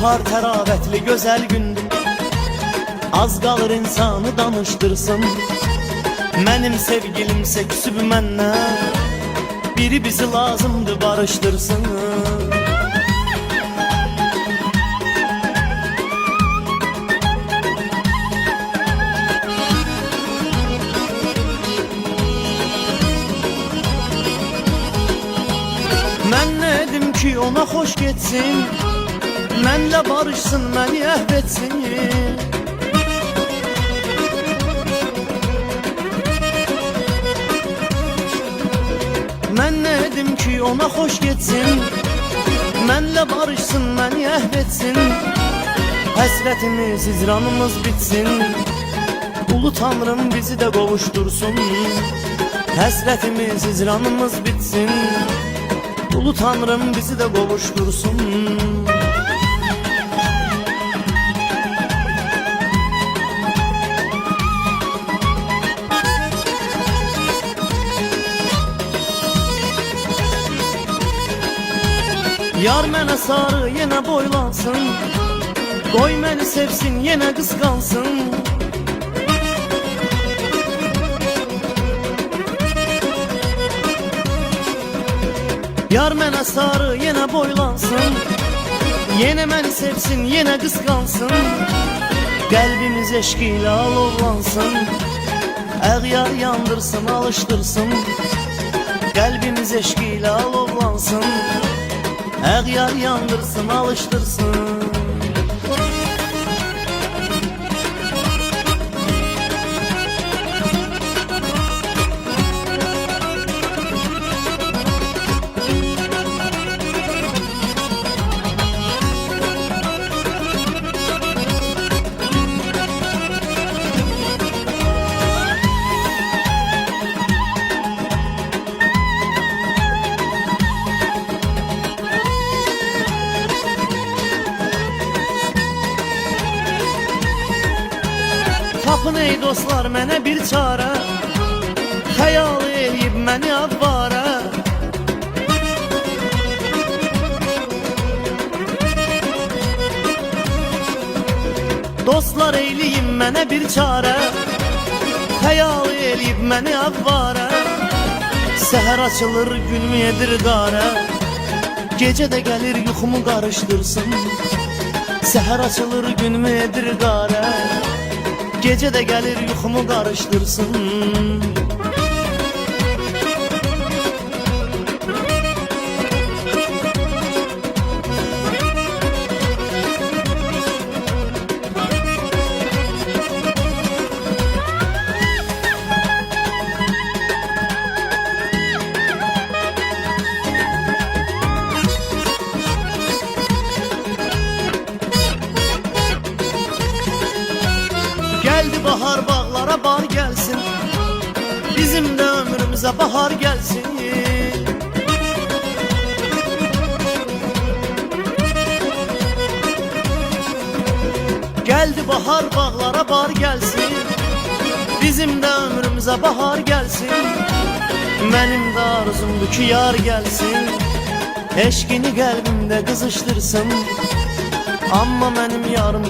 Bahar təravətli gözəl gündür, az qalır insanı danışdırsın. Mənim sevgilimsə küsüb məndən, biri bizi lazımdır barışdırsın. Mən nə edim ki ona xoş getsin, mənlə barışsın, məni əhv etsin. Mən nə edim ki ona xoş getsin, mənlə barışsın, məni əhv etsin. Həsrətimiz, icranımız bitsin, Ulu Tanrım bizi də qovuştursun. Həsrətimiz, icranımız bitsin, Ulu Tanrım bizi də qovuştursun. Yar mənə sarı yenə boylansın, qoy məni sevsin, yenə qısqansın. Yar mənə sarı yenə boylansın, yenə məni sevsin, yenə qısqansın. Qəlbimiz eşq ilə alovlansın, əğyar yandırsın, alışdırsın. Qəlbimiz eşq ilə alovlansın, əğyar yandırsın, alışdırsın. Tapın ey dostlar mənə bir çarə, xəyal eləyib məni avvarə. Dostlar eyləyin mənə bir çarə, xəyal eləyib məni avvarə. Səhər açılır günümü edir qarə, gecə də gəlir yuxumu qarışdırsın. Səhər açılır günümü edir qarə, gecə də gəlir yuxumu qarışdırsın. Geldi bahar bağlara bar gelsin, bizim de ömrümüze bahar gelsin. Geldi bahar bağlara bar gelsin, bizim de ömrümüze bahar gelsin. Benim de arzumdu ki yar gelsin, eşkini kalbimde kızıştırsın. Amma benim yarım